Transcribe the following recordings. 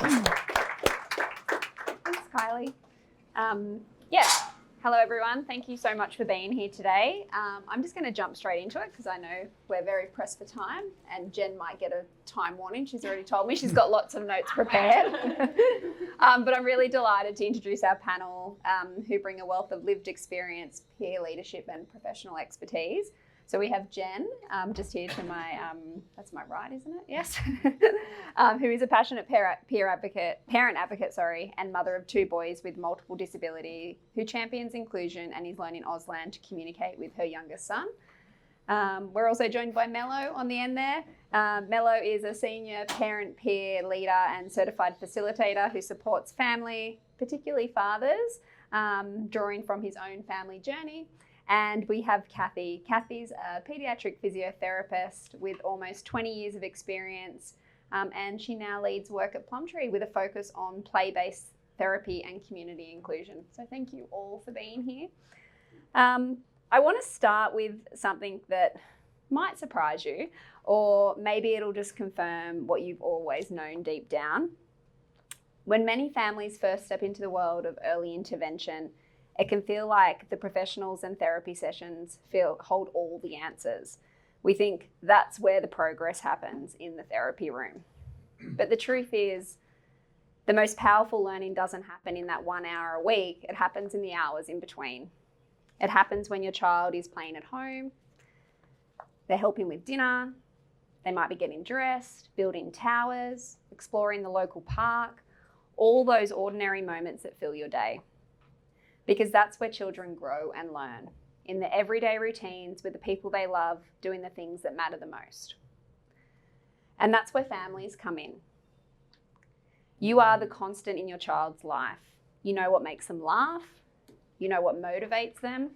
Thanks, Kylie. Hello everyone. Thank you so much for being here today. I'm just going to jump straight into it because I know we're very pressed for time and Jen might get a time warning. She's already told me she's got lots of notes prepared. But I'm really delighted to introduce our panel who bring a wealth of lived experience, peer leadership and professional expertise. So we have Jen, just here to my, that's my right, isn't it? Yes. Who is a passionate parent advocate, and mother of 2 boys with multiple disability, who champions inclusion and is learning Auslan to communicate with her youngest son. We're also joined by Melo on the end there. Melo is a senior parent, peer leader and certified facilitator who supports family, particularly fathers, drawing from his own family journey. And we have Cathy. Cathy's a paediatric physiotherapist with almost 20 years of experience, and she now leads work at Plumtree with a focus on play-based therapy and community inclusion. So thank you all for being here. I want to start with something that might surprise you, or maybe it'll just confirm what you've always known deep down. When many families first step into the world of early intervention, it can feel like the professionals and therapy sessions hold all the answers. We think that's where the progress happens, in the therapy room. But the truth is, the most powerful learning doesn't happen in that 1 hour a week. It happens in the hours in between. It happens when your child is playing at home, they're helping with dinner, they might be getting dressed, building towers, exploring the local park, all those ordinary moments that fill your day. Because that's where children grow and learn, in the everyday routines with the people they love, doing the things that matter the most. And that's where families come in. You are the constant in your child's life. You know what makes them laugh, you know what motivates them,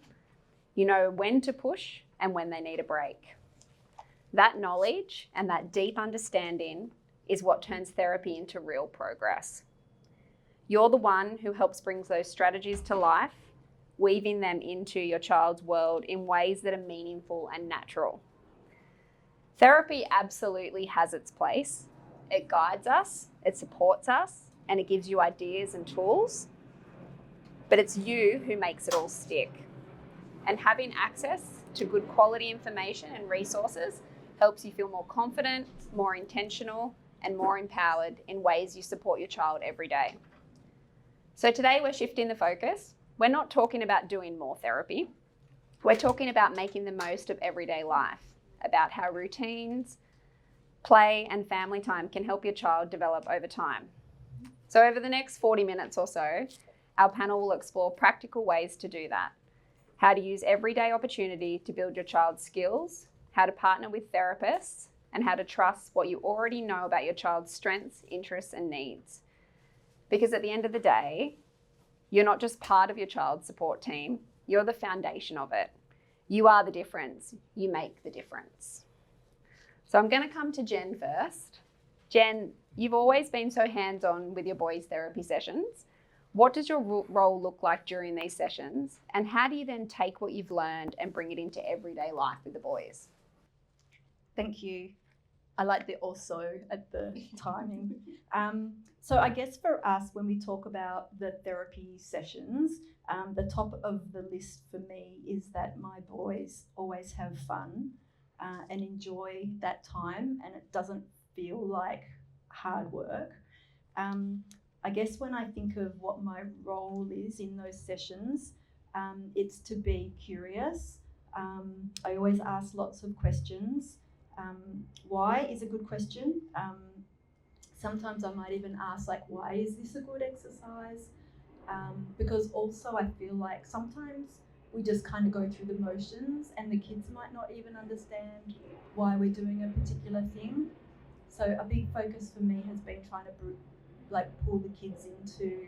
you know when to push and when they need a break. That knowledge and that deep understanding is what turns therapy into real progress. You're the one who helps bring those strategies to life, weaving them into your child's world in ways that are meaningful and natural. Therapy absolutely has its place. It guides us, it supports us, and it gives you ideas and tools. But it's you who makes it all stick. And having access to good quality information and resources helps you feel more confident, more intentional, and more empowered in ways you support your child every day. So today we're shifting the focus. We're not talking about doing more therapy. We're talking about making the most of everyday life, about how routines, play, and family time can help your child develop over time. So over the next 40 minutes or so, our panel will explore practical ways to do that. How to use everyday opportunity to build your child's skills, how to partner with therapists, and how to trust what you already know about your child's strengths, interests, and needs. Because at the end of the day, you're not just part of your child's support team, you're the foundation of it. You are the difference, you make the difference. So I'm going to come to Jen first. Jen, you've always been so hands-on with your boys' therapy sessions. What does your role look like during these sessions? And how do you then take what you've learned and bring it into everyday life with the boys? Thank you. I like the also at the timing. So I guess for us, when we talk about the therapy sessions, the top of the list for me is that my boys always have fun and enjoy that time, and it doesn't feel like hard work. I guess when I think of what my role is in those sessions, it's to be curious. I always ask lots of questions. Why is a good question. Sometimes I might even ask, like, why is this a good exercise? Because also I feel like sometimes we just kind of go through the motions and the kids might not even understand why we're doing a particular thing. So a big focus for me has been trying to pull the kids into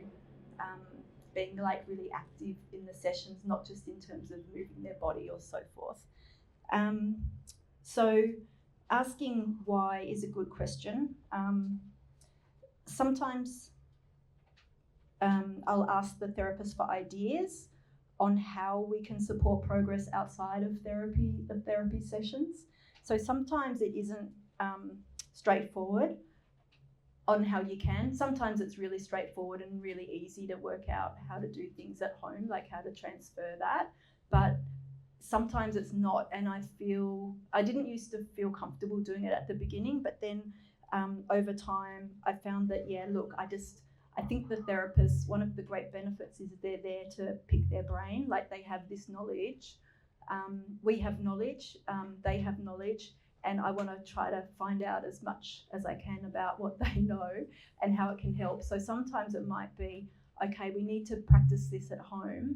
being like really active in the sessions, not just in terms of moving their body or so forth. So asking why is a good question. Sometimes I'll ask the therapist for ideas on how we can support progress outside of therapy sessions. So sometimes it isn't straightforward. on how you can. Sometimes it's really straightforward and really easy to work out how to do things at home, like how to transfer that. But sometimes it's not, and I didn't used to feel comfortable doing it at the beginning, but then over time I found that, I think the therapists, one of the great benefits is they're there to pick their brain, like they have this knowledge. We have knowledge, they have knowledge, and I want to try to find out as much as I can about what they know and how it can help. So sometimes it might be, okay, we need to practice this at home.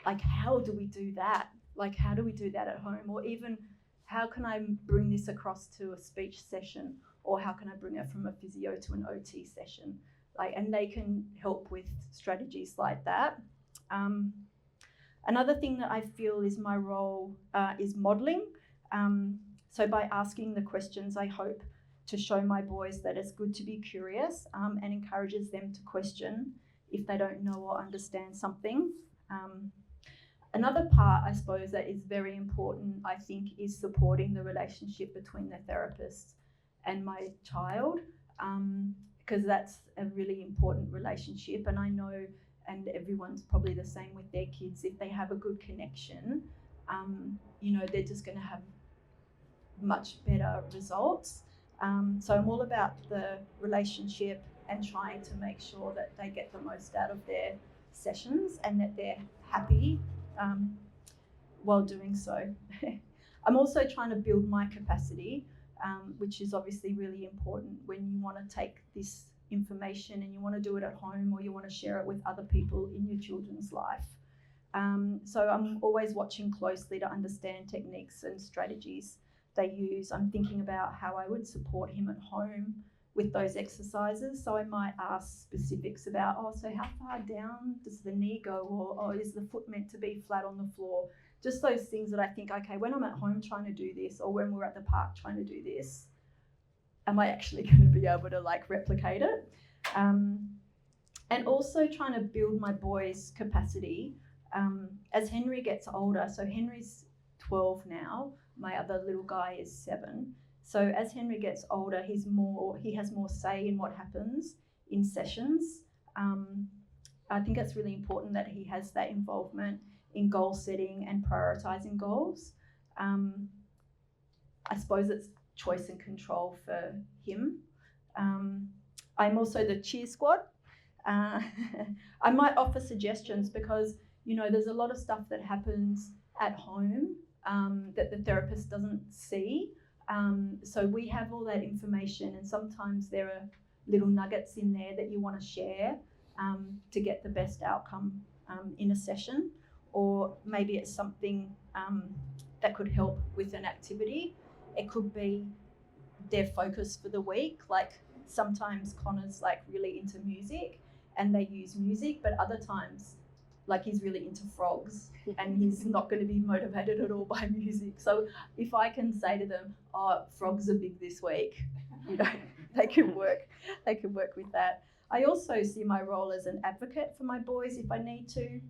Like, how do we do that? Like, how do we do that at home? Or even, how can I bring this across to a speech session? Or how can I bring it from a physio to an OT session? Like, and they can help with strategies like that. Another thing that I feel is my role is modelling. So by asking the questions, I hope to show my boys that it's good to be curious, and encourages them to question if they don't know or understand something. Another part, I suppose, that is very important, I think, is supporting the relationship between the therapist and my child, because that's a really important relationship. And I know, and everyone's probably the same with their kids, if they have a good connection, they're just going to have much better results. So I'm all about the relationship and trying to make sure that they get the most out of their sessions and that they're happy while doing so. I'm also trying to build my capacity, which is obviously really important when you want to take this information and you want to do it at home, or you want to share it with other people in your children's life. So I'm always watching closely to understand techniques and strategies they use. I'm thinking about how I would support him at home with those exercises. So I might ask specifics about, so how far down does the knee go? Or is the foot meant to be flat on the floor? Just those things that I think, okay, when I'm at home trying to do this, or when we're at the park trying to do this, am I actually going to be able to replicate it? And also trying to build my boys' capacity as Henry gets older. So Henry's 12 now. My other little guy is 7. So as Henry gets older, he has more say in what happens in sessions. I think it's really important that he has that involvement in goal setting and prioritising goals. I suppose it's choice and control for him. I'm also the cheer squad. I might offer suggestions because, there's a lot of stuff that happens at home that the therapist doesn't see. So we have all that information, and sometimes there are little nuggets in there that you want to share to get the best outcome in a session. Or maybe it's something that could help with an activity. It could be their focus for the week. Like sometimes Connor's really into music and they use music, but other times he's really into frogs and he's not going to be motivated at all by music. So if I can say to them, frogs are big this week, they can work with that. I also see my role as an advocate for my boys if I need to,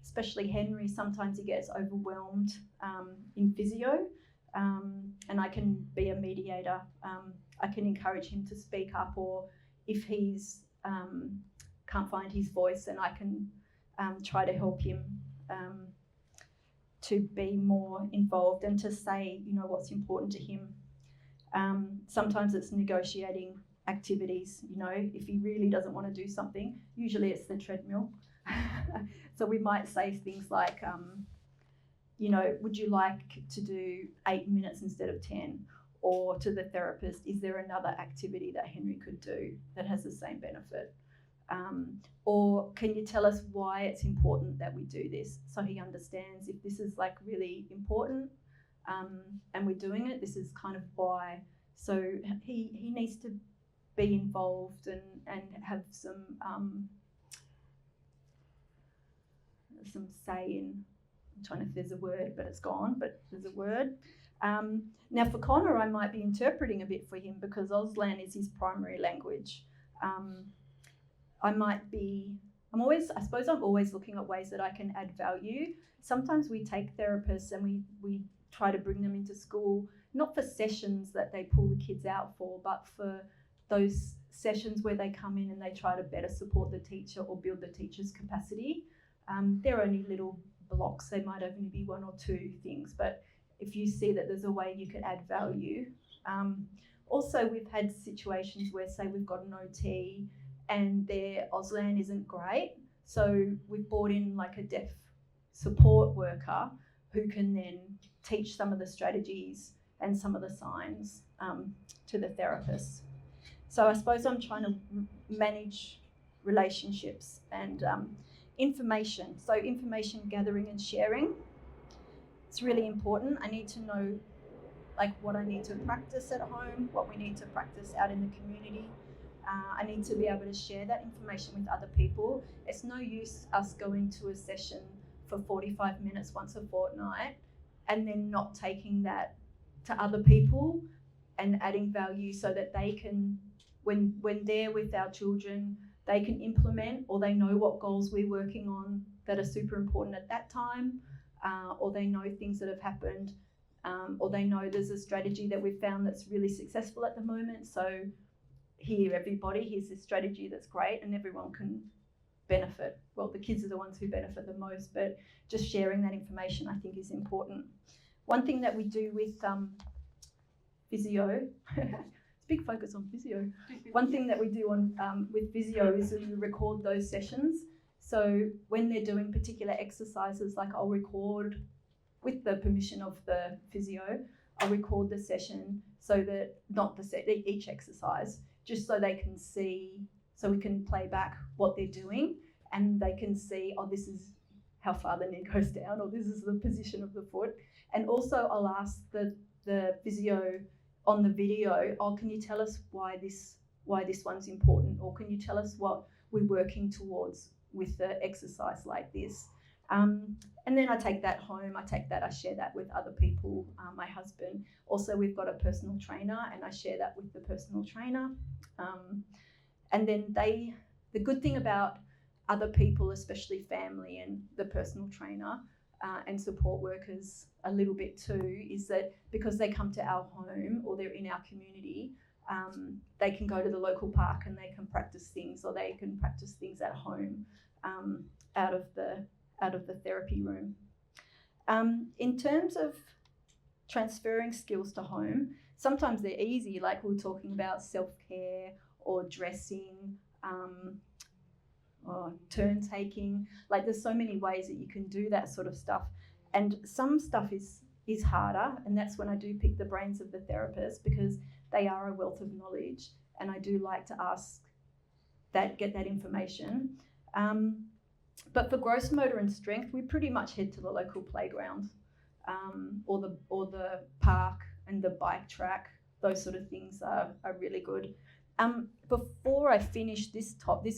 especially Henry. Sometimes he gets overwhelmed in physio, and I can be a mediator. I can encourage him to speak up, or if he's can't find his voice, then I can try to help him to be more involved and to say, what's important to him. Sometimes it's negotiating activities. If he really doesn't want to do something, usually it's the treadmill. So we might say things like, would you like to do 8 minutes instead of 10? Or to the therapist, is there another activity that Henry could do that has the same benefit? Or can you tell us why it's important that we do this, so he understands if this is really important and we're doing it, this is kind of why. So he needs to be involved and have some say in, I'm trying to, if there's a word, but it's gone, but there's a word. Now for Connor, I might be interpreting a bit for him because Auslan is his primary language. I'm always looking at ways that I can add value. Sometimes we take therapists and we try to bring them into school, not for sessions that they pull the kids out for, but for those sessions where they come in and they try to better support the teacher or build the teacher's capacity. They're only little blocks. They might only be one or two things, but if you see that there's a way you could add value. Also, we've had situations where, say, we've got an OT and their Auslan isn't great. So we've brought in like a deaf support worker who can then teach some of the strategies and some of the signs to the therapist. So I suppose I'm trying to manage relationships and information. So information gathering and sharing. It's really important. I need to know like what I need to practice at home, what we need to practice out in the community. I need to be able to share that information with other people. It's no use us going to a session for 45 minutes once a fortnight and then not taking that to other people and adding value so that they can, when they're with our children, they can implement, or they know what goals we're working on that are super important at that time, or they know things that have happened, or they know there's a strategy that we've found that's really successful at the moment. So here, everybody, here's this strategy that's great and everyone can benefit. Well, the kids are the ones who benefit the most, but just sharing that information I think is important. One thing that we do with physio, it's a big focus on physio. One thing that we do on with physio is we record those sessions. So when they're doing particular exercises, like I'll record, with the permission of the physio, I'll record the session so that, not each exercise, just so they can see, so we can play back what they're doing and they can see, oh, this is how far the knee goes down, or this is the position of the foot. And also I'll ask the physio on the video, oh, can you tell us why this one's important, or can you tell us what we're working towards with the exercise like this? And then I take that home, I share that with other people, my husband. Also, we've got a personal trainer and I share that with the personal trainer. And then the good thing about other people, especially family and the personal trainer and support workers a little bit too, is that because they come to our home or they're in our community, they can go to the local park and they can practice things, or they can practice things at home out of the therapy room. In terms of transferring skills to home, sometimes they're easy, like we were talking about self-care or dressing, or turn taking. Like there's so many ways that you can do that sort of stuff. And some stuff is harder, and that's when I do pick the brains of the therapist, because they are a wealth of knowledge and I do like to get that information. But for gross motor and strength, we pretty much head to the local playground, or the park and the bike track. Those sort of things are really good. Before I finish this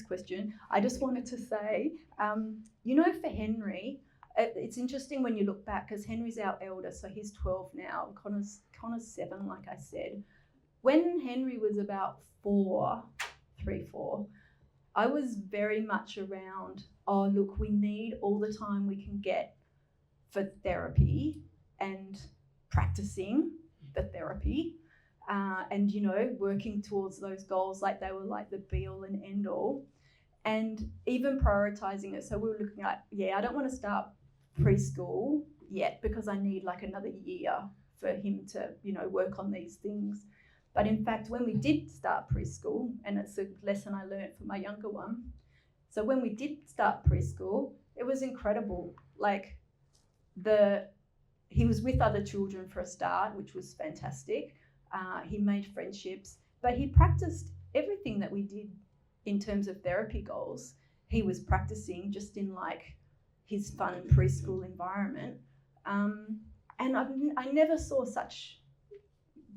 question, I just wanted to say, for Henry, it's interesting when you look back, because Henry's our elder, so he's 12 now. Connor's 7, like I said. When Henry was about 4, I was very much around, oh, look, we need all the time we can get for therapy and practicing the therapy, and, working towards those goals like they were like the be all and end all, and even prioritizing it. So we were looking at, I don't want to start preschool yet because I need like another year for him to, work on these things. But in fact, when we did start preschool, and it's a lesson I learned from my younger one, so when we did start preschool, it was incredible. Like he was with other children for a start, which was fantastic. He made friendships, but he practiced everything that we did in terms of therapy goals. He was practicing just in like his fun preschool environment. And I never saw such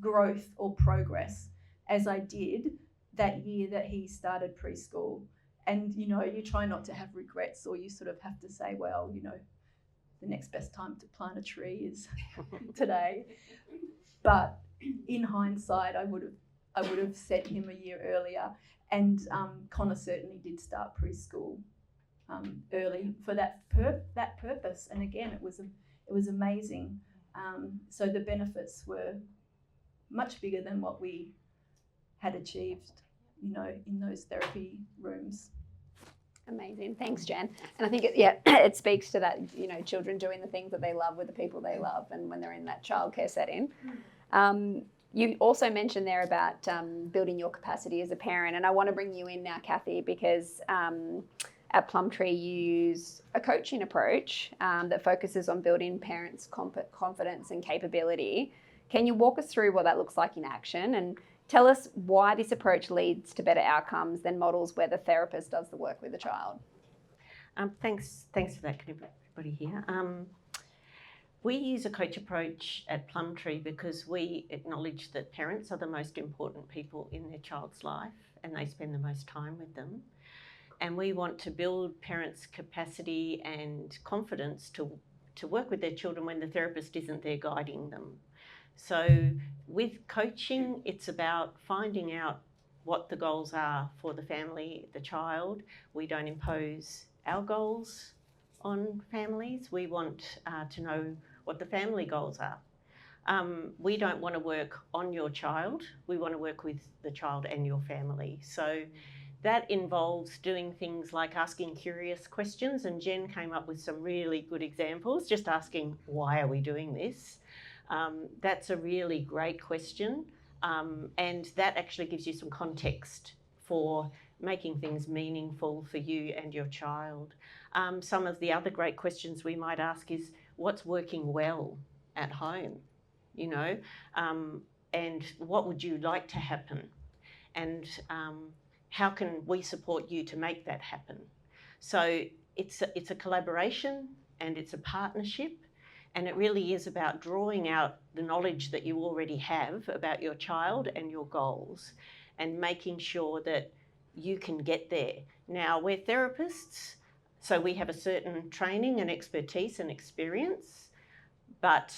growth or progress as I did that year that he started preschool. And, you try not to have regrets, or you sort of have to say, well, the next best time to plant a tree is today. But in hindsight, I would have sent him a year earlier. And Connor certainly did start preschool early for that purpose. And again, it was amazing. So the benefits were much bigger than what we had achieved, in those therapy rooms. Amazing. Thanks, Jen. And I think, it speaks to that, children doing the things that they love with the people they love and when they're in that childcare setting. You also mentioned there about building your capacity as a parent, and I want to bring you in now, Cathy, because at Plumtree you use a coaching approach that focuses on building parents' confidence and capability. Can you walk us through what that looks like in action and tell us why this approach leads to better outcomes than models where the therapist does the work with the child? Thanks for that, everybody here. We use a coach approach at Plumtree because we acknowledge that parents are the most important people in their child's life and they spend the most time with them. And we want to build parents' capacity and confidence to work with their children when the therapist isn't there guiding them. So with coaching, it's about finding out what the goals are for the family, the child. We don't impose our goals on families. We want to know what the family goals are. We don't want to work on your child. We want to work with the child and your family. So that involves doing things like asking curious questions, and Jen came up with some really good examples, just asking, why are we doing this? That's a really great question, and that actually gives you some context for making things meaningful for you and your child. Some of the other great questions we might ask is, what's working well at home, and what would you like to happen? And how can we support you to make that happen? So it's a collaboration and it's a partnership. And it really is about drawing out the knowledge that you already have about your child and your goals and making sure that you can get there. Now, we're therapists, so we have a certain training and expertise and experience, but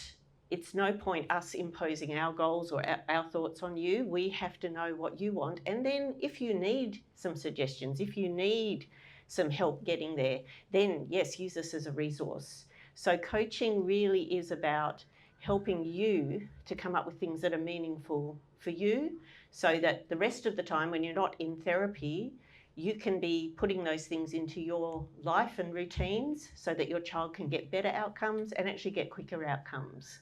it's no point us imposing our goals or our thoughts on you. We have to know what you want. And then if you need some suggestions, if you need some help getting there, then yes, use us as a resource. So coaching really is about helping you to come up with things that are meaningful for you so that the rest of the time when you're not in therapy, you can be putting those things into your life and routines so that your child can get better outcomes and actually get quicker outcomes.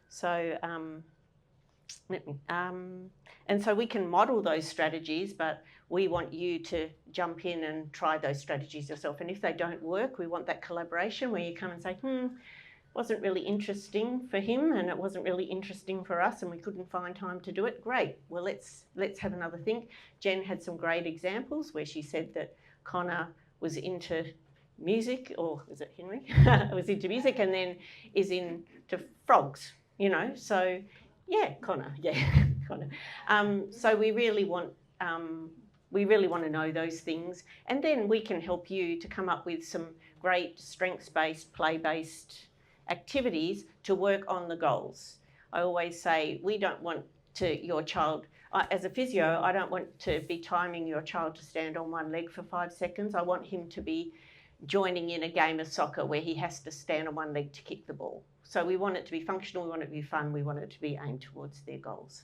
So, and so we can model those strategies, but we want you to jump in and try those strategies yourself. And if they don't work, we want that collaboration where you come and say, wasn't really interesting for him and it wasn't really interesting for us and we couldn't find time to do it. Great, well, let's have another think. Jen had some great examples where she said that Connor was into music, or was it Henry? was into music and then is into frogs, so yeah, Connor. So we really want to know those things, and then we can help you to come up with some great strengths-based, play-based activities to work on the goals. I always say we don't want your child, as a physio, I don't want to be timing your child to stand on one leg for 5 seconds. I want him to be joining in a game of soccer where he has to stand on one leg to kick the ball. So we want it to be functional, we want it to be fun, we want it to be aimed towards their goals.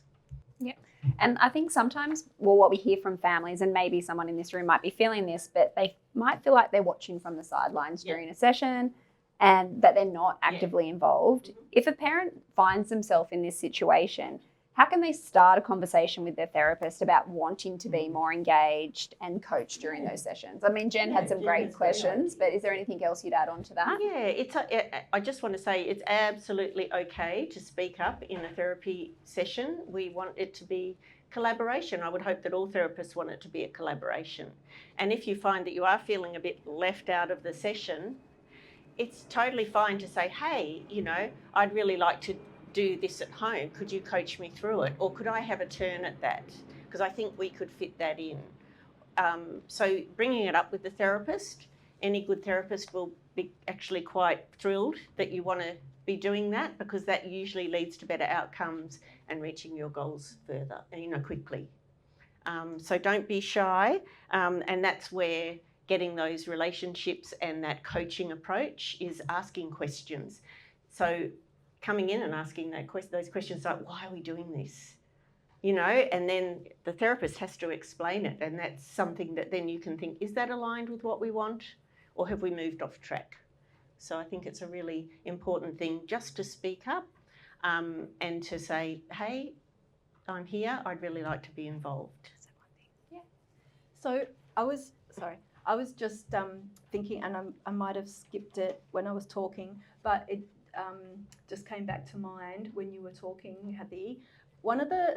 Yeah. And I think sometimes, what we hear from families, and maybe someone in this room might be feeling this, but they might feel like they're watching from the sidelines during a session and that they're not actively involved. If a parent finds themselves in this situation, how can they start a conversation with their therapist about wanting to be more engaged and coached during those sessions? I mean, Jen had some great questions, but is there anything else you'd add on to that? Yeah, I just want to say it's absolutely okay to speak up in a therapy session. We want it to be collaboration. I would hope that all therapists want it to be a collaboration. And if you find that you are feeling a bit left out of the session, it's totally fine to say, hey, I'd really like to do this at home. Could you coach me through it? Or could I have a turn at that? Because I think we could fit that in. So bringing it up with the therapist, any good therapist will be actually quite thrilled that you want to be doing that, because that usually leads to better outcomes and reaching your goals further, quickly. So don't be shy. And that's where getting those relationships and that coaching approach is asking questions. So coming in and asking those questions like, why are we doing this? you know, and then the therapist has to explain it. And that's something that then you can think, is that aligned with what we want, or have we moved off track? So I think it's a really important thing just to speak up and to say, hey, I'm here, I'd really like to be involved. Yeah. So I was just thinking, and I might have skipped it when I was talking, but it just came back to mind when you were talking, Cathy.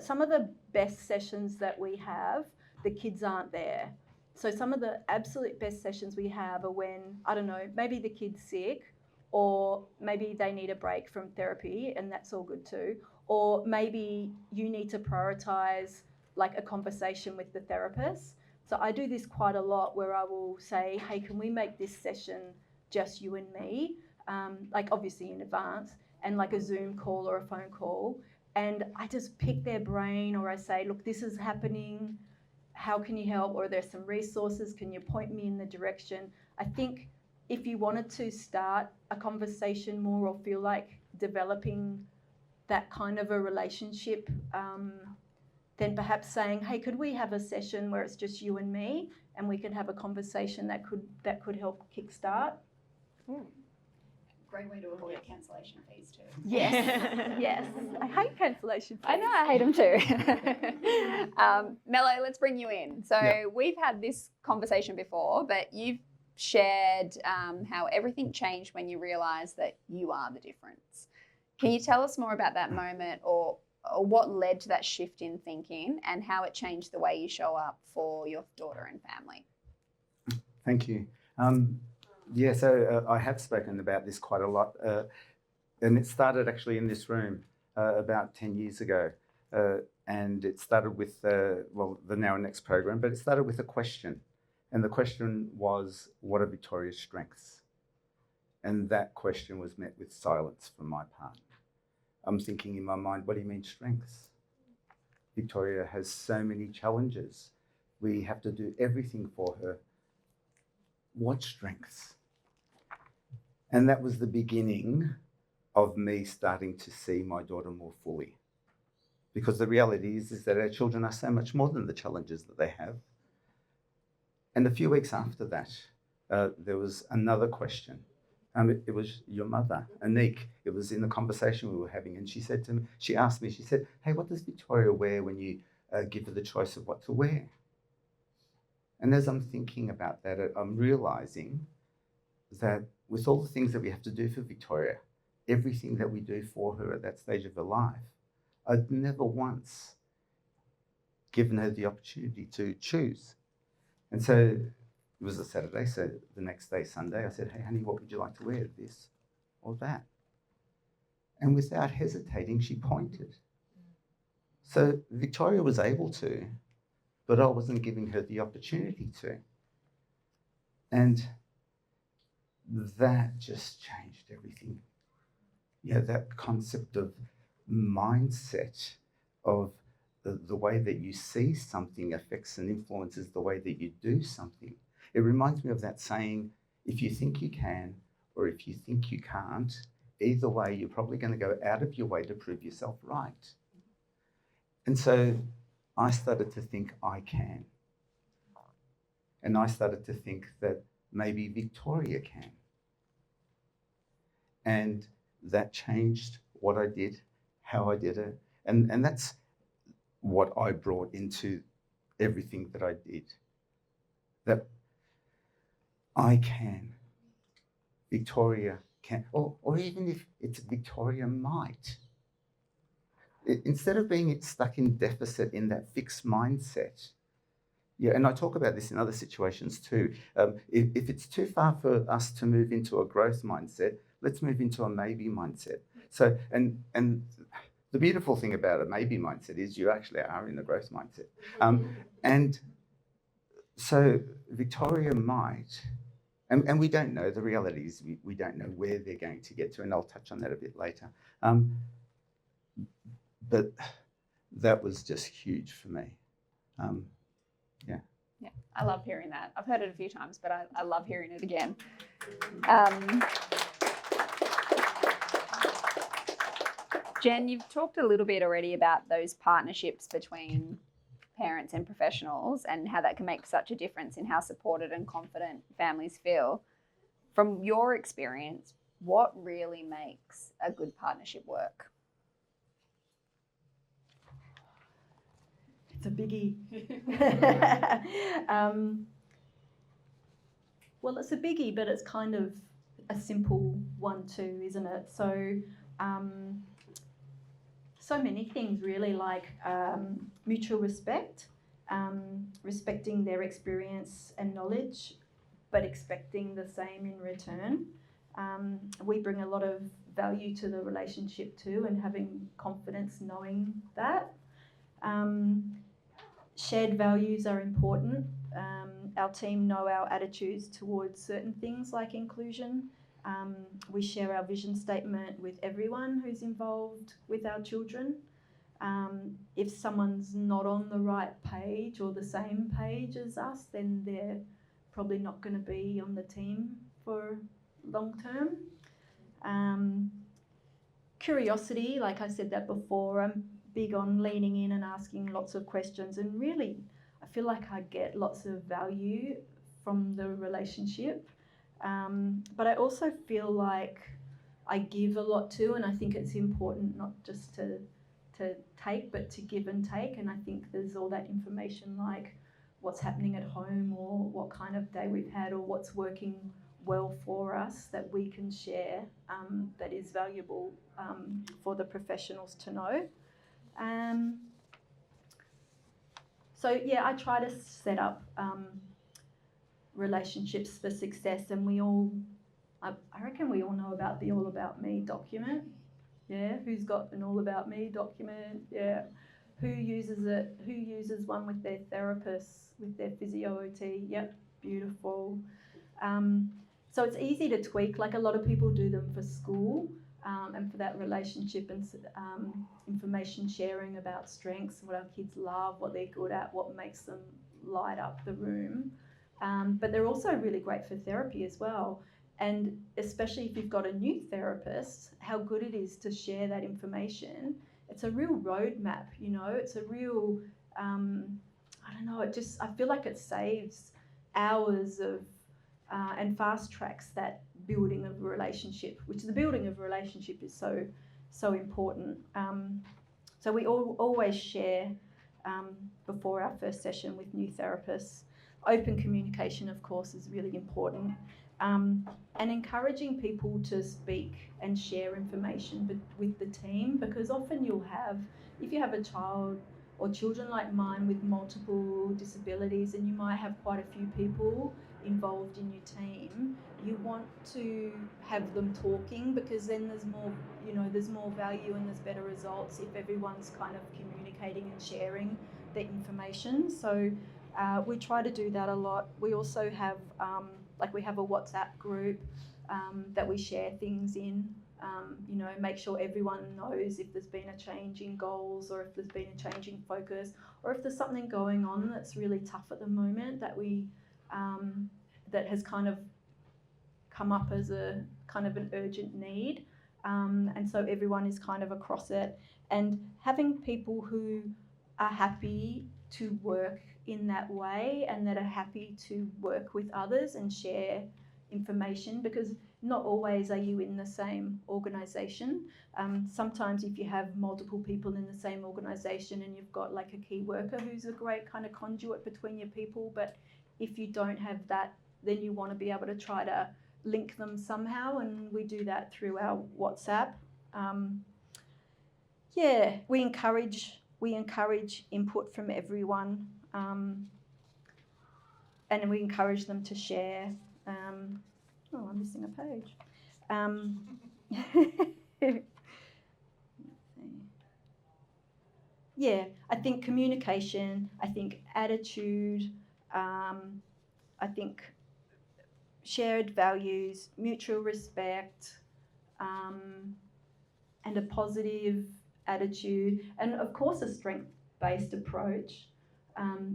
Some of the best sessions that we have, the kids aren't there. So some of the absolute best sessions we have are when, I don't know, maybe the kid's sick, or maybe they need a break from therapy, and that's all good too. Or maybe you need to prioritize like a conversation with the therapist. So I do this quite a lot where I will say, hey, can we make this session just you and me? Like obviously in advance, and like a Zoom call or a phone call. And I just pick their brain, or I say, look, this is happening. How can you help? Or there's some resources. Can you point me in the direction? I think if you wanted to start a conversation more or feel like developing that kind of a relationship, then perhaps saying, hey, could we have a session where it's just you and me, and we can have a conversation that could help kickstart. Great way to avoid cancellation fees too. Yes, yes. I hate cancellation fees. I know, I hate them too. Melo, let's bring you in. So we've had this conversation before, but you've shared how everything changed when you realised that you are the difference. Can you tell us more about that moment, or what led to that shift in thinking, and how it changed the way you show up for your daughter and family? Thank you. So I have spoken about this quite a lot, and it started actually in this room about 10 years ago, and it started with, the Now and Next program, but it started with a question, and the question was, what are Victoria's strengths? And that question was met with silence from my part. I'm thinking in my mind, what do you mean strengths? Victoria has so many challenges. We have to do everything for her. What strengths? And that was the beginning of me starting to see my daughter more fully. Because the reality is that our children are so much more than the challenges that they have. And a few weeks after that, there was another question. It was your mother, Anik. It was in the conversation we were having, and she asked me, hey, what does Victoria wear when you give her the choice of what to wear? And as I'm thinking about that, I'm realising that with all the things that we have to do for Victoria, everything that we do for her at that stage of her life, I'd never once given her the opportunity to choose. And so it was a Saturday, so the next day, Sunday, I said, hey, honey, what would you like to wear, this or that? And without hesitating, she pointed. So Victoria was able to, but I wasn't giving her the opportunity to. And that just changed everything. Yeah, that concept of mindset of the way that you see something affects and influences the way that you do something. It reminds me of that saying, if you think you can or if you think you can't, either way, you're probably going to go out of your way to prove yourself right. And so I started to think I can. And I started to think that maybe Victoria can. And that changed what I did, how I did it. And that's what I brought into everything that I did. That I can, Victoria can, or even if it's Victoria might. Instead of being stuck in deficit in that fixed mindset. Yeah, and I talk about this in other situations too. If it's too far for us to move into a growth mindset, let's move into a maybe mindset. So, and the beautiful thing about a maybe mindset is you actually are in a growth mindset. And so Victoria might, and we don't know, the reality is we don't know where they're going to get to, and I'll touch on that a bit later. But that was just huge for me. Yeah, I love hearing that. I've heard it a few times, but I love hearing it again. Jen, you've talked a little bit already about those partnerships between parents and professionals and how that can make such a difference in how supported and confident families feel. From your experience, what really makes a good partnership work? It's a biggie. Well, it's a biggie, but it's kind of a simple one too, isn't it? So, so many things really, like mutual respect, respecting their experience and knowledge, but expecting the same in return. We bring a lot of value to the relationship too, and having confidence knowing that. Shared values are important. Our team know our attitudes towards certain things like inclusion. We share our vision statement with everyone who's involved with our children. If someone's not on the right page or the same page as us, then they're probably not going to be on the team for long term. Curiosity, like I said that before, I'm big on leaning in and asking lots of questions, and really I feel like I get lots of value from the relationship, but I also feel like I give a lot too, and I think it's important not just to take but to give and take. And I think there's all that information like what's happening at home or what kind of day we've had or what's working well for us that we can share, that is valuable for the professionals to know. So yeah, I try to set up relationships for success, and I reckon we all know about the All About Me document. Yeah, who's got an All About Me document? Yeah, who uses it? Who uses one with their therapists, with their physio OT? Yep, beautiful. So it's easy to tweak. Like a lot of people do them for school. And for that relationship and information sharing about strengths, what our kids love, what they're good at, what makes them light up the room. But they're also really great for therapy as well. And especially if you've got a new therapist, how good it is to share that information. It's a real roadmap, you know, it's a real, I don't know, I feel like it saves hours of, and fast tracks that building of a relationship, which the building of a relationship is so important. So we always share before our first session with new therapists. Open communication, of course, is really important, and encouraging people to speak and share information with the team, because often if you have a child or children like mine with multiple disabilities, and you might have quite a few people involved in your team, you want to have them talking, because then there's more value and there's better results if everyone's kind of communicating and sharing the information. So we try to do that a lot. We also have we have a WhatsApp group that we share things in, make sure everyone knows if there's been a change in goals, or if there's been a change in focus, or if there's something going on that's really tough at the moment that that has kind of come up as a kind of an urgent need, and so everyone is kind of across it, and having people who are happy to work in that way and that are happy to work with others and share information, because not always are you in the same organisation. Sometimes if you have multiple people in the same organisation and you've got like a key worker who's a great kind of conduit between your people, but if you don't have that, then you want to be able to try to link them somehow, and we do that through our WhatsApp. We encourage input from everyone, and we encourage them to share. I'm missing a page. I think communication, I think attitude, I think shared values, mutual respect, and a positive attitude, and of course a strength-based approach.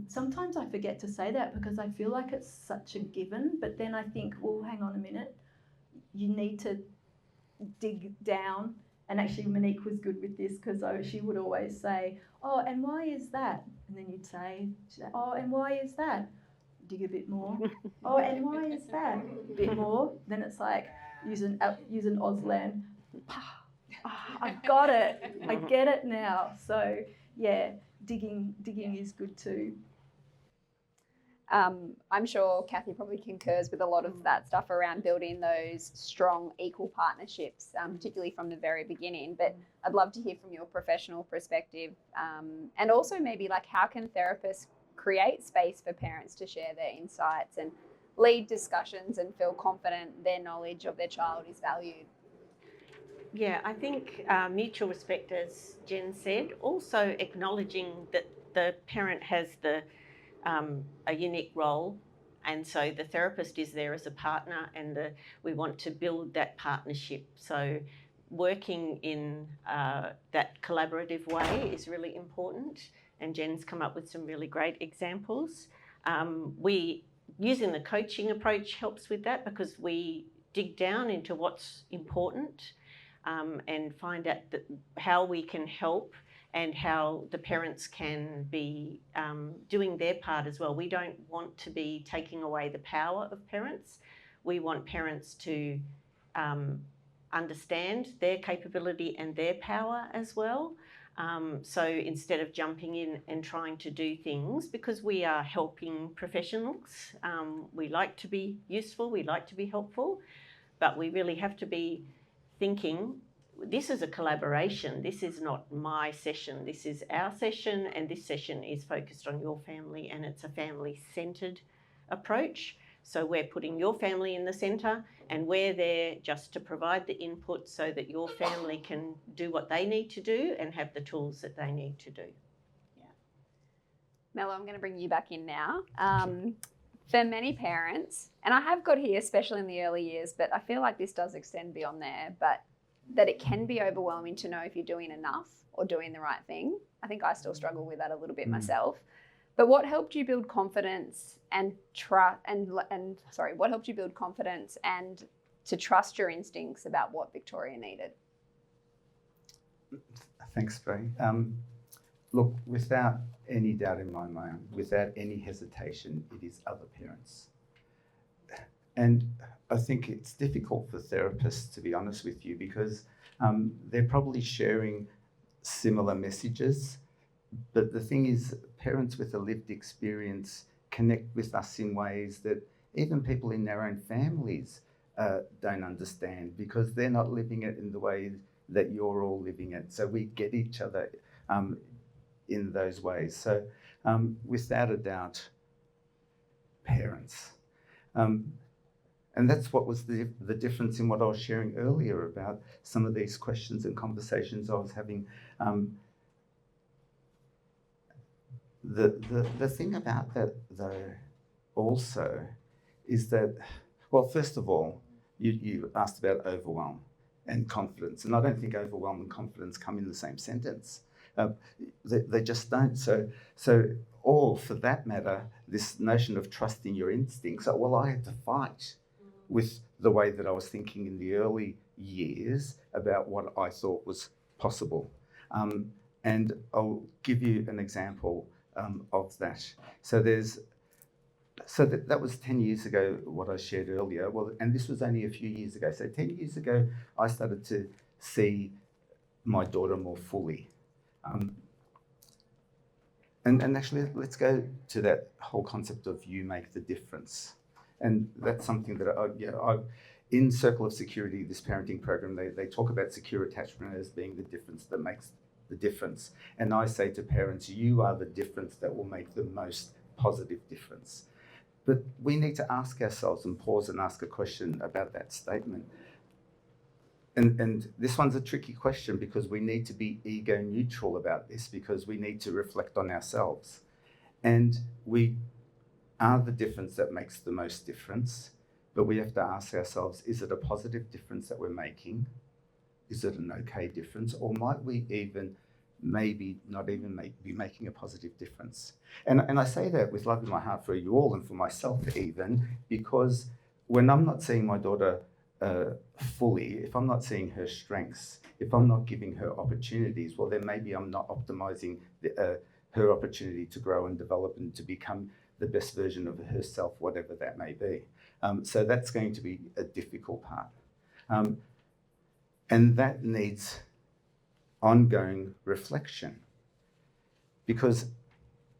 Sometimes I forget to say that because I feel like it's such a given, but then I think, well, hang on a minute, you need to dig down And actually Monique was good with this because she would always say, oh, and why is that? And then she'd say, oh, and why is that? Dig a bit more. Oh, and why is that? A bit more. Then it's like using Auslan. I got it. I get it now. So yeah, digging is good too. I'm sure Cathy probably concurs with a lot of that stuff around building those strong equal partnerships, particularly from the very beginning. But I'd love to hear from your professional perspective, and also maybe like how can therapists create space for parents to share their insights and lead discussions and feel confident their knowledge of their child is valued. Yeah, I think mutual respect, as Jen said, also acknowledging that the parent has a unique role, and so the therapist is there as a partner, and we want to build that partnership. So working in that collaborative way is really important, and Jen's come up with some really great examples. Using the coaching approach helps with that because we dig down into what's important and find out how we can help and how the parents can be doing their part as well. We don't want to be taking away the power of parents. We want parents to understand their capability and their power as well. So instead of jumping in and trying to do things, because we are helping professionals, we like to be useful, we like to be helpful, but we really have to be thinking, this is a collaboration. This is not my session. This is our session, and this session is focused on your family, and it's a family-centred approach. So we're putting your family in the centre, and we're there just to provide the input so that your family can do what they need to do and have the tools that they need to do. Yeah. Melo, I'm going to bring you back in now. For many parents, and I have got here, especially in the early years, but I feel like this does extend beyond there, but that it can be overwhelming to know if you're doing enough or doing the right thing. I think I still struggle with that a little bit myself. But what helped you build confidence and what helped you build confidence and to trust your instincts about what Victoria needed? Thanks, Bree. Look, without any doubt in my mind, without any hesitation, it is other parents. And I think it's difficult for therapists, to be honest with you, because they're probably sharing similar messages. But the thing is, parents with a lived experience connect with us in ways that even people in their own families don't understand, because they're not living it in the way that you're all living it. So we get each other in those ways. So without a doubt, parents. And that's what was the difference in what I was sharing earlier about some of these questions and conversations I was having. The thing about that, though, also is that, well, first of all, you asked about overwhelm and confidence, and I don't think overwhelm and confidence come in the same sentence. They just don't. Or for that matter, this notion of trusting your instincts, well, I had to fight with the way that I was thinking in the early years about what I thought was possible. And I'll give you an example of that. So that was 10 years ago, what I shared earlier. Well, and this was only a few years ago. So 10 years ago, I started to see my daughter more fully. And actually, let's go to that whole concept of you make the difference. And that's something that in Circle of Security, this parenting program, they talk about secure attachment as being the difference that makes the difference. And I say to parents, you are the difference that will make the most positive difference. But we need to ask ourselves and pause and ask a question about that statement. And this one's a tricky question because we need to be ego neutral about this, because we need to reflect on ourselves. And we are the difference that makes the most difference, but we have to ask ourselves, is it a positive difference that we're making? Is it an okay difference? Or might we maybe not even be making a positive difference? And I say that with love in my heart for you all and for myself even, because when I'm not seeing my daughter fully, if I'm not seeing her strengths, if I'm not giving her opportunities, well, then maybe I'm not optimizing her opportunity to grow and develop and to become the best version of herself, whatever that may be. So that's going to be a difficult part. And that needs ongoing reflection, because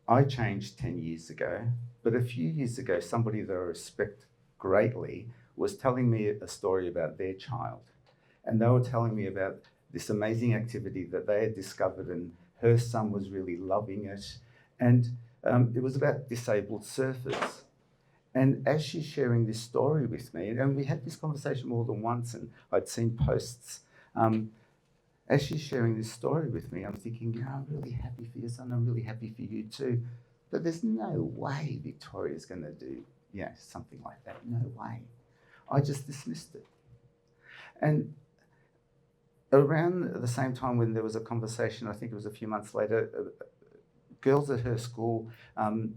I changed 10 years ago, but a few years ago, somebody that I respect greatly was telling me a story about their child. And they were telling me about this amazing activity that they had discovered, and her son was really loving it. And it was about disabled surfers. And as she's sharing this story with me, and we had this conversation more than once, and I'd seen posts, as she's sharing this story with me, I'm thinking, you know, I'm really happy for your son, I'm really happy for you too. But there's no way Victoria's going to do, something like that. No way. I just dismissed it. And around the same time when there was a conversation, I think it was a few months later, girls at her school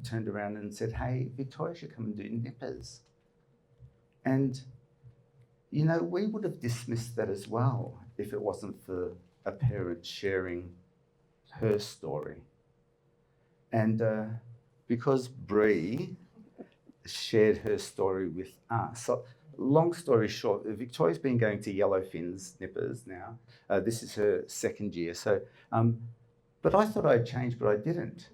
turned around and said, hey, Victoria should come and do nippers. And, you know, we would have dismissed that as well if it wasn't for a parent sharing her story. And because Bree shared her story with us, so long story short, Victoria's been going to Yellowfin's nippers now. This is her second year. So, but I thought I'd changed, but I didn't.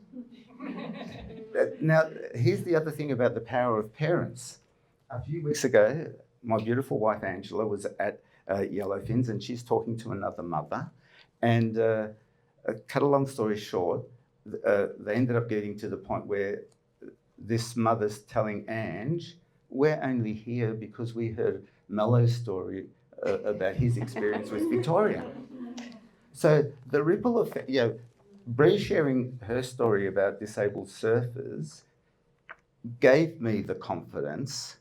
Now, here's the other thing about the power of parents. A few weeks ago, my beautiful wife Angela was at Yellowfin's, and she's talking to another mother. And cut a long story short, they ended up getting to the point where this mother's telling Ange, we're only here because we heard Melo's story about his experience with Victoria. So the ripple effect, Bree sharing her story about disabled surfers gave me the confidence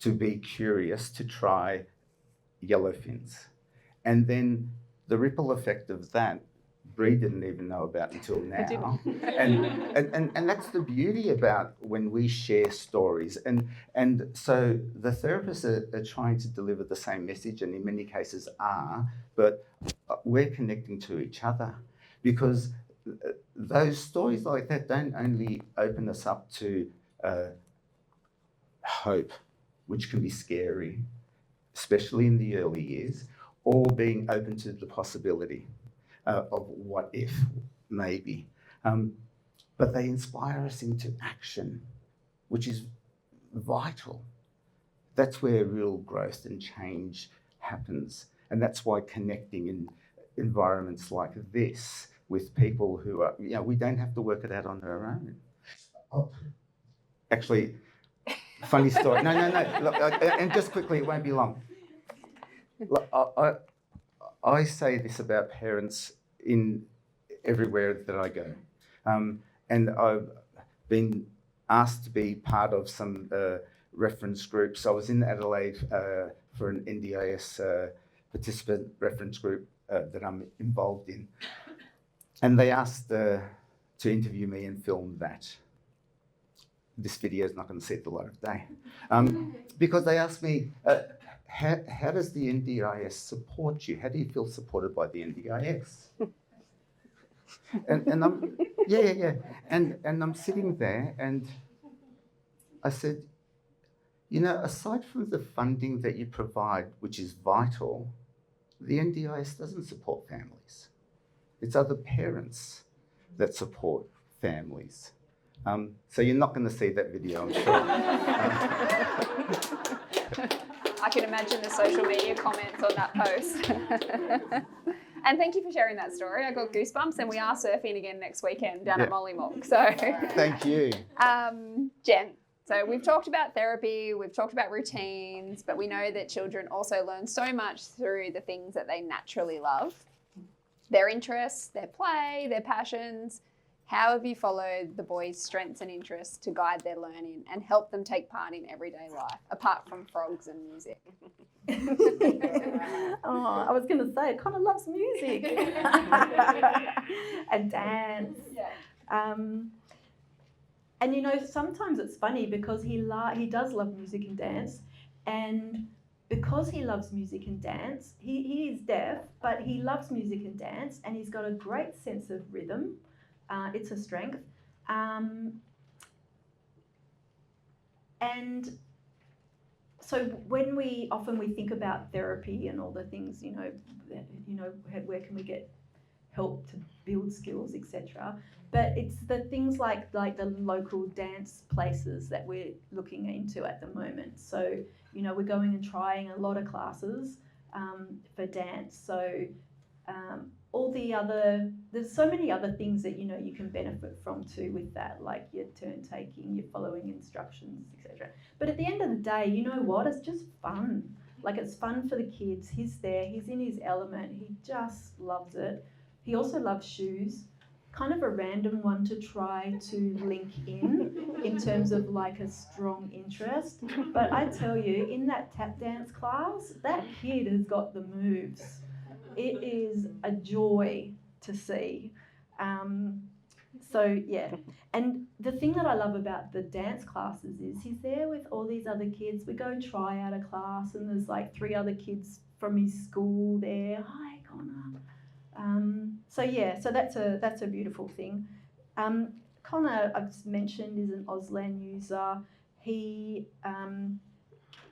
to be curious, to try Yellowfins. And then the ripple effect of that, Bree didn't even know about until now. And that's the beauty about when we share stories. And so the therapists are trying to deliver the same message, and in many cases are, but we're connecting to each other, because those stories like that don't only open us up to hope, which can be scary, especially in the early years, or being open to the possibility of what if, maybe. But they inspire us into action, which is vital. That's where real growth and change happens. And that's why connecting in environments like this with people who are, we don't have to work it out on our own. Oh, actually, funny story. No. Look, and just quickly, it won't be long. Look, I say this about parents in everywhere that I go. And I've been asked to be part of some reference groups. I was in Adelaide for an NDIS participant reference group that I'm involved in. And they asked to interview me and film that. This video is not going to see the light of day. Because they asked me, how does the NDIS support you? How do you feel supported by the NDIS? And I'm, and I'm sitting there, and I said, aside from the funding that you provide, which is vital, the NDIS doesn't support families. It's other parents that support families. So you're not going to see that video, I'm sure. I can imagine the social media comments on that post. And thank you for sharing that story. I got goosebumps, and we are surfing again next weekend down at Mollymook. So thank you. Jen, so we've talked about therapy, we've talked about routines, but we know that children also learn so much through the things that they naturally love, their interests, their play, their passions. How have you followed the boys' strengths and interests to guide their learning and help them take part in everyday life, apart from frogs and music? I was going to say, Connor loves music and dance. Yeah. And sometimes it's funny because he does love music and dance, and because he loves music and dance, he is deaf, but he loves music and dance, and he's got a great sense of rhythm. It's a strength. And so when we think about therapy and all the things, where can we get help to build skills, etc. But it's the things like the local dance places that we're looking into at the moment. So, we're going and trying a lot of classes for dance. So there's so many other things that, you can benefit from too with that, like your turn taking, your following instructions, etc. But at the end of the day, you know what? It's just fun. Like, it's fun for the kids. He's there. He's in his element. He just loves it. He also loves shoes. Kind of a random one to try to link in terms of like a strong interest. But I tell you, in that tap dance class, that kid has got the moves. It is a joy to see. So yeah, and the thing that I love about the dance classes is he's there with all these other kids. We go try out a class, and there's like 3 other kids from his school there. Hi, Connor. So that's a beautiful thing. Connor, I've mentioned, is an Auslan user. He,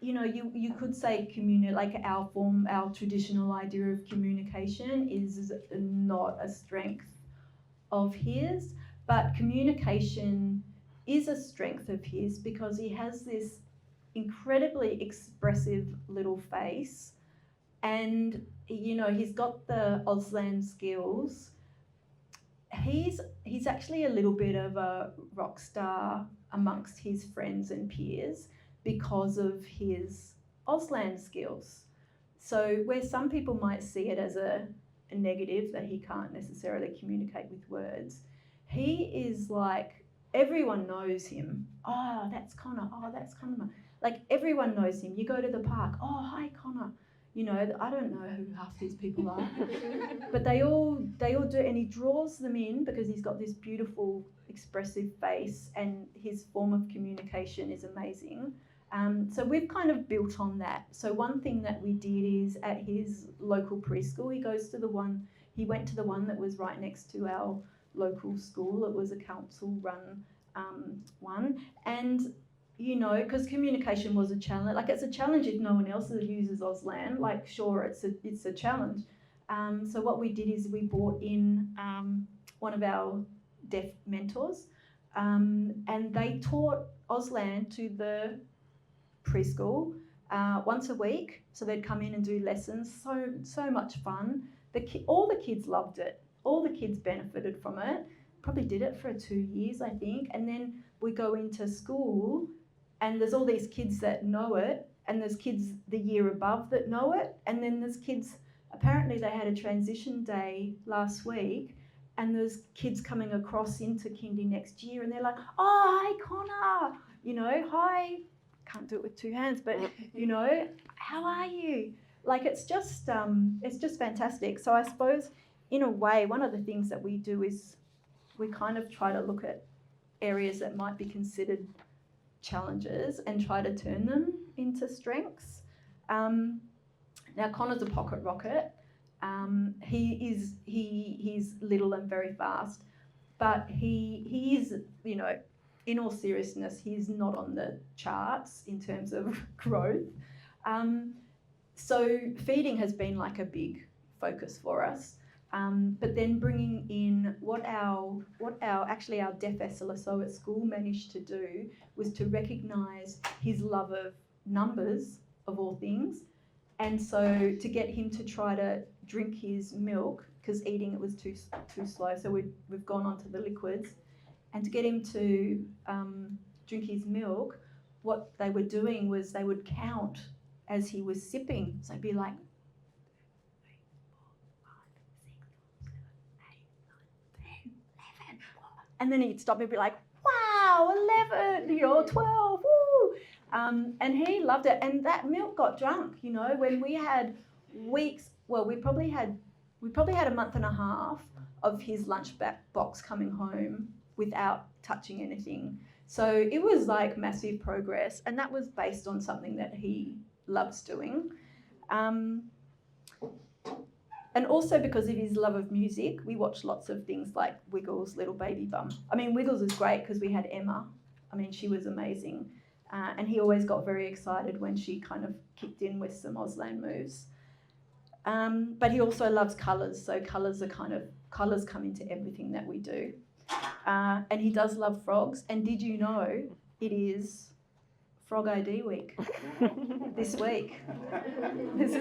you could say like our traditional idea of communication is not a strength of his, but communication is a strength of his because he has this incredibly expressive little face, and he's got the Auslan skills. He's actually a little bit of a rock star amongst his friends and peers because of his Auslan skills. So where some people might see it as a negative that he can't necessarily communicate with words, he is like, everyone knows him. Oh, that's Connor. Oh, that's Connor. Like, everyone knows him. You go to the park. Oh, hi, Connor. I don't know who half these people are, but they all do, and he draws them in because he's got this beautiful, expressive face, and his form of communication is amazing. So we've kind of built on that. So one thing that we did is at his local preschool, he went to the one that was right next to our local school. It was a council-run one, and because communication was a challenge. Like, it's a challenge if no one else uses Auslan. Like, sure, it's a challenge. So what we did is we brought in one of our deaf mentors, and they taught Auslan to the preschool once a week. So they'd come in and do lessons. So much fun. All the kids loved it. All the kids benefited from it. Probably did it for 2 years, I think. And then we go into school, and there's all these kids that know it, and there's kids the year above that know it, and then there's kids, apparently they had a transition day last week, and there's kids coming across into kindy next year, and they're like, oh, hi, Connor, hi, can't do it with 2 hands, but, how are you? Like, it's just fantastic. So I suppose, in a way, one of the things that we do is we kind of try to look at areas that might be considered challenges and try to turn them into strengths. Now, Connor's a pocket rocket. He's little and very fast, but he is, in all seriousness, he's not on the charts in terms of growth. So feeding has been like a big focus for us. But then bringing in what our deaf SLSO at school managed to do was to recognise his love of numbers, of all things, and so to get him to try to drink his milk, because eating it was too slow, so we've gone on to the liquids, and to get him to drink his milk, what they were doing was they would count as he was sipping. So it'd be like, and then he'd stop and be like, wow, 11, 12, woo. And he loved it. And that milk got drunk, when we had weeks, well, we probably had a month and a half of his lunch box coming home without touching anything. So it was like massive progress. And that was based on something that he loves doing. And also because of his love of music, we watch lots of things like Wiggles, Little Baby Bum. I mean, Wiggles is great because we had Emma. I mean, she was amazing. And he always got very excited when she kind of kicked in with some Auslan moves. But he also loves colours, so colours come into everything that we do. And he does love frogs. And did you know it is Frog ID week this week? This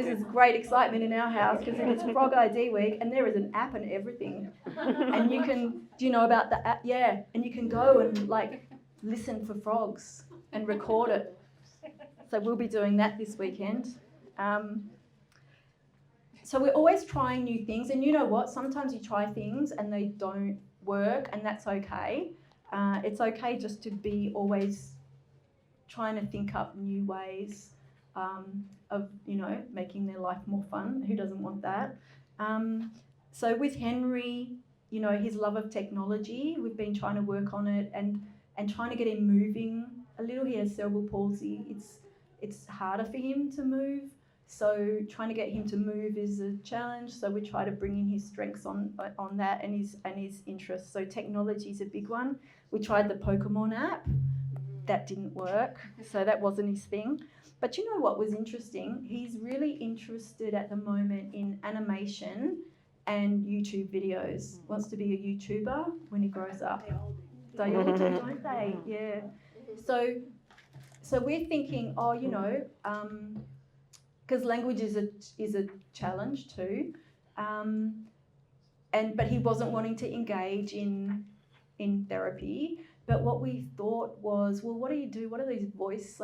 is great excitement in our house because it is Frog ID week, and there is an app and everything. And you can, do you know about the app? Yeah, and you can go and like listen for frogs and record it. So we'll be doing that this weekend. So we're always trying new things, and you know what? Sometimes you try things and they don't work, and that's okay. It's okay just to be always trying to think up new ways of, you know, making their life more fun. Who doesn't want that? So with Henry, you know, his love of technology, we've been trying to work on it and trying to get him moving a little. He has cerebral palsy. It's harder for him to move. So trying to get him to move is a challenge. So we try to bring in his strengths on that and his interests. So technology is a big one. We tried the Pokemon app. That didn't work. So that wasn't his thing. But you know what was interesting? He's really interested at the moment in animation and YouTube videos. Wants to be a YouTuber when he grows up. They all do, don't they? Yeah. So we're thinking, oh, you know, because language is a challenge too, but he wasn't wanting to engage in therapy. But what we thought was, well, what do you do? What are these voice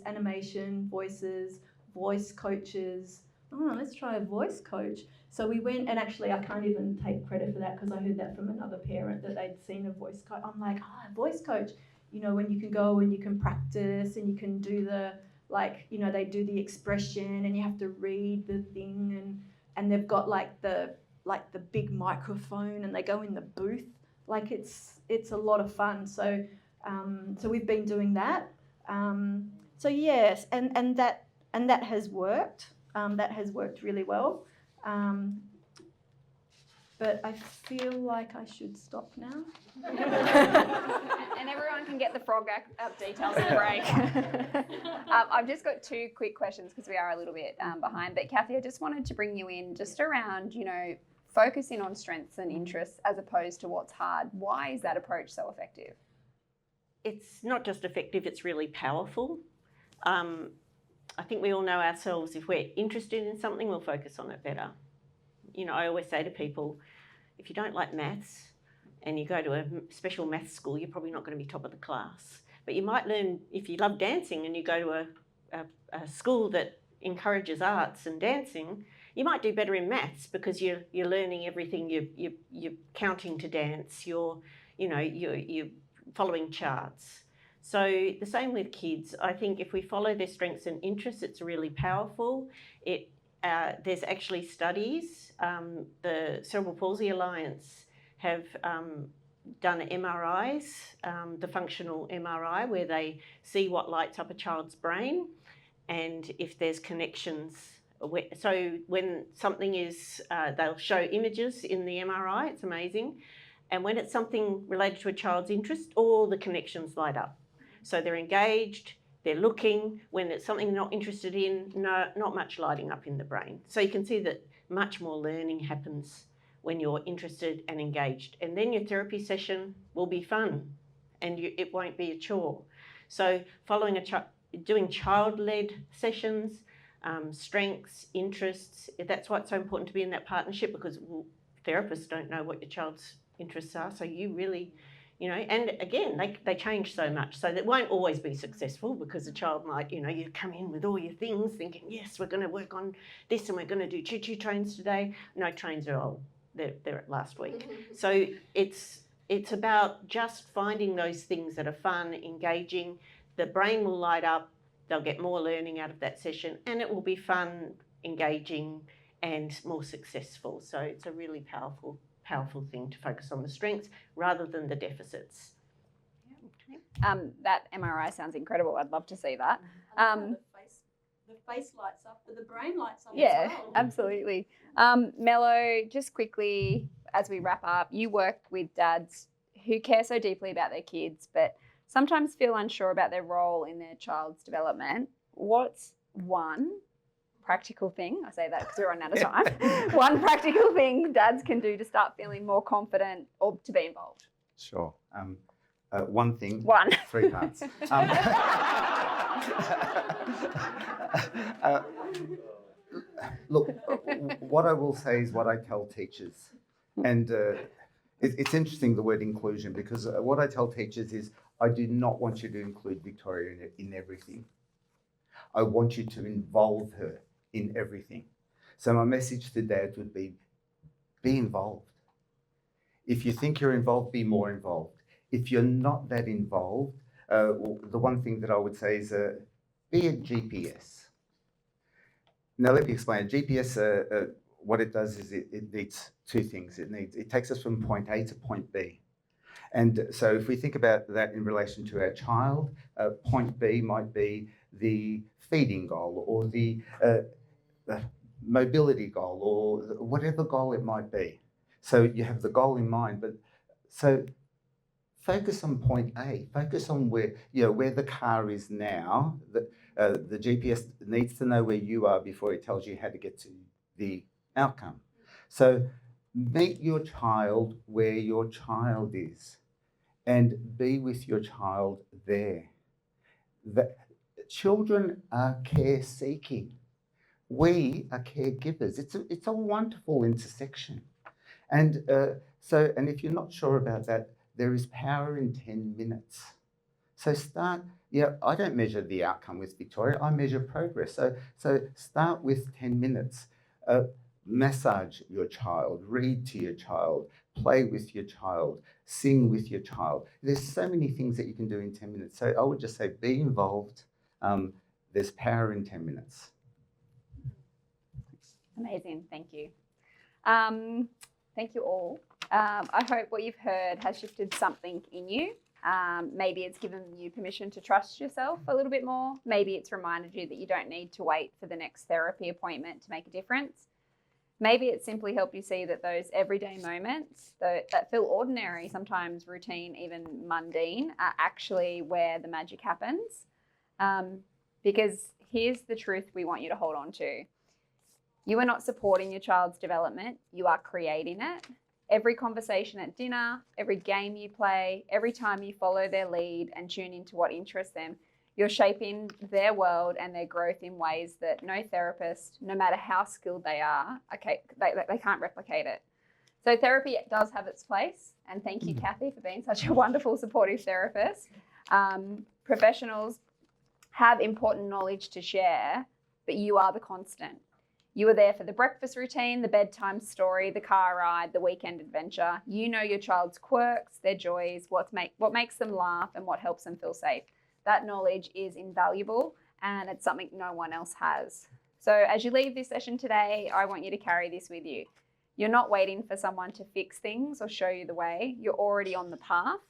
animation, voices, voice coaches? Oh, let's try a voice coach. So we went, and actually I can't even take credit for that because I heard that from another parent that they'd seen a voice coach. I'm like, a voice coach, you know, when you can go and you can practice and you can do the, like, you know, they do the expression and you have to read the thing, and they've got like the big microphone and they go in the booth. Like it's a lot of fun. So we've been doing that. So yes, and that has worked. That has worked really well. But I feel like I should stop now. And everyone can get the frog app details in the break. I've just got two quick questions because we are a little bit behind. But Cathy, I just wanted to bring you in just around, you know, focusing on strengths and interests as opposed to what's hard. Why is that approach so effective? It's not just effective, it's really powerful. I think we all know ourselves, if we're interested in something, we'll focus on it better. You know, I always say to people, if you don't like maths and you go to a special maths school, you're probably not going to be top of the class. But you might learn, if you love dancing and you go to a school that encourages arts and dancing, you might do better in maths because you're learning everything. You're counting to dance. You're following charts. So the same with kids. I think if we follow their strengths and interests, it's really powerful. There's actually studies. The Cerebral Palsy Alliance have done MRIs, the functional MRI, where they see what lights up a child's brain and if there's connections. So when something is, they'll show images in the MRI, it's amazing. And when it's something related to a child's interest, all the connections light up. So they're engaged, they're looking. When it's something they're not interested in, not much lighting up in the brain. So you can see that much more learning happens when you're interested and engaged. And then your therapy session will be fun and it won't be a chore. So doing child-led sessions, strengths, interests, that's why it's so important to be in that partnership, because therapists don't know what your child's interests are. So you really, you know, and again, they change so much. So that won't always be successful because a child might, you know, you come in with all your things thinking, yes, we're going to work on this and we're going to do choo-choo trains today. No, trains are old. They're at last week. So it's about just finding those things that are fun, engaging. The brain will light up. They'll get more learning out of that session and it will be fun, engaging and more successful. So it's a really powerful thing to focus on the strengths rather than the deficits. Yeah. That MRI sounds incredible. I'd love to see that. The face lights up, but the brain lights up Yeah, as well. absolutely. Melo, just quickly as we wrap up, you work with dads who care so deeply about their kids, but sometimes feel unsure about their role in their child's development. What's one practical thing, I say that because we're running out of time, one practical thing dads can do to start feeling more confident or to be involved? Sure. One thing. One. 3 parts. Look, what I will say is what I tell teachers. And it's interesting, the word inclusion, because what I tell teachers is I do not want you to include Victoria in everything. I want you to involve her in everything. So my message to dads would be involved. If you think you're involved, be more involved. If you're not that involved, the one thing that I would say is be a GPS. Now let me explain. GPS, what it does is it needs 2 things. It takes us from point A to point B. And so if we think about that in relation to our child, point B might be the feeding goal or the mobility goal or whatever goal it might be. So you have the goal in mind, but so focus on point A. Focus on where the car is now. The GPS needs to know where you are before it tells you how to get to the outcome. So meet your child where your child is and be with your child there. Children are care seeking. We are caregivers. It's a wonderful intersection. And and if you're not sure about that, there is power in 10 minutes. So start, I don't measure the outcome with Victoria, I measure progress. So start with 10 minutes. Massage your child, read to your child, play with your child, sing with your child. There's so many things that you can do in 10 minutes. So I would just say be involved. There's power in 10 minutes. Amazing. Thank you. Thank you all. I hope what you've heard has shifted something in you. Maybe it's given you permission to trust yourself a little bit more. Maybe it's reminded you that you don't need to wait for the next therapy appointment to make a difference. Maybe it's simply helped you see that those everyday moments that feel ordinary, sometimes routine, even mundane, are actually where the magic happens. Because here's the truth we want you to hold on to. You are not supporting your child's development, you are creating it. Every conversation at dinner, every game you play, every time you follow their lead and tune into what interests them, you're shaping their world and their growth in ways that no therapist, no matter how skilled they are, they can't replicate it. So therapy does have its place, and thank you, Cathy, for being such a wonderful, supportive therapist. Professionals have important knowledge to share, but you are the constant. You are there for the breakfast routine, the bedtime story, the car ride, the weekend adventure. You know your child's quirks, their joys, what makes them laugh and what helps them feel safe. That knowledge is invaluable and it's something no one else has. So as you leave this session today, I want you to carry this with you. You're not waiting for someone to fix things or show you the way. You're already on the path.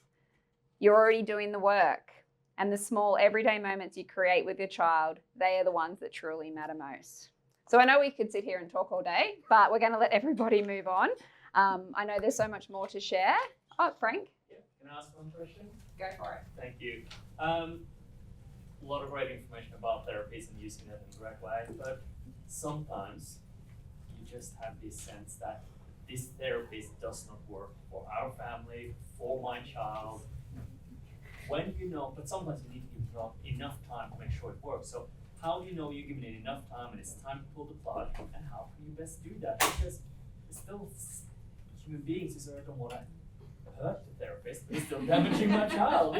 You're already doing the work. And the small everyday moments you create with your child, they are the ones that truly matter most. So I know we could sit here and talk all day, but we're going to let everybody move on. I know there's so much more to share. Oh, Frank? Yeah. Can I ask one question? Go for it. Thank you. A lot of great information about therapies and using it in the correct way, but sometimes you just have this sense that this therapist does not work for our family, for my child. When you know, but sometimes you need to give enough time to make sure it works. So how do you know you're giving it enough time and it's time to pull the plug? And how can you best do that? Because it's still human beings who don't want to hurt the therapist, but it's still damaging my child.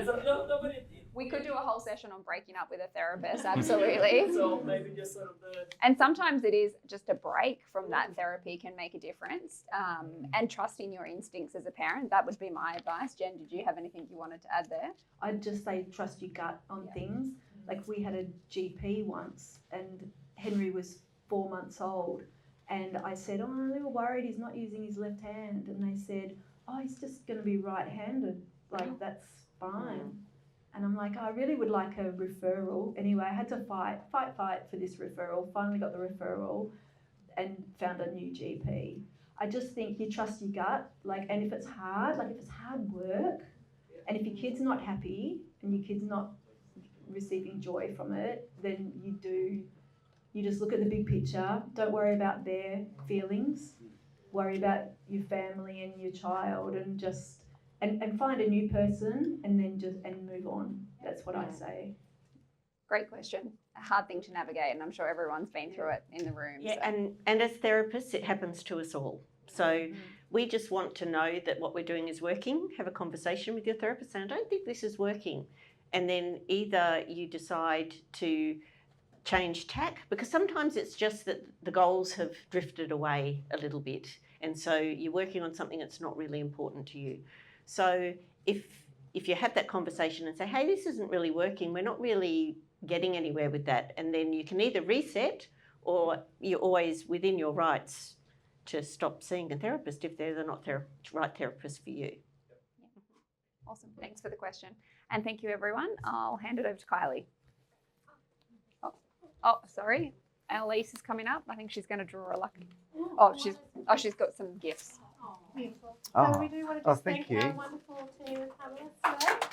We could do a whole session on breaking up with a therapist, absolutely. So maybe just sort of And sometimes it is just a break from that therapy can make a difference. And trusting your instincts as a parent, that would be my advice. Jen, did you have anything you wanted to add there? I'd just say trust your gut on things. Like we had a GP once and Henry was 4 months old and I said, oh, I'm a little worried he's not using his left hand. And they said, oh, he's just going to be right-handed. Like, that's fine. And I'm like, I really would like a referral. Anyway, I had to fight for this referral. Finally got the referral and found a new GP. I just think you trust your gut, like, and if it's hard work, and if your kid's not happy and your kid's not receiving joy from it, then you just look at the big picture. Don't worry about their feelings. Worry about your family and your child, and just and find a new person, and then and move on. That's what I say. Great question. A hard thing to navigate, and I'm sure everyone's been through it in the room. Yeah, so. and as therapists, it happens to us all. So we just want to know that what we're doing is working. Have a conversation with your therapist, and I don't think this is working. And then either you decide to change tack, because sometimes it's just that the goals have drifted away a little bit, and so you're working on something that's not really important to you. So if you have that conversation and say, hey, this isn't really working, we're not really getting anywhere with that, and then you can either reset, or you're always within your rights to stop seeing a therapist if they're not the right therapist for you. Awesome. Thanks for the question. And thank you, everyone. I'll hand it over to Kylie. Oh, sorry. Annalise is coming up. I think she's going to draw a lucky. She's got some gifts. Beautiful. Oh. So we do want to Oh, just thank thank our you. wonderful team of panellists today.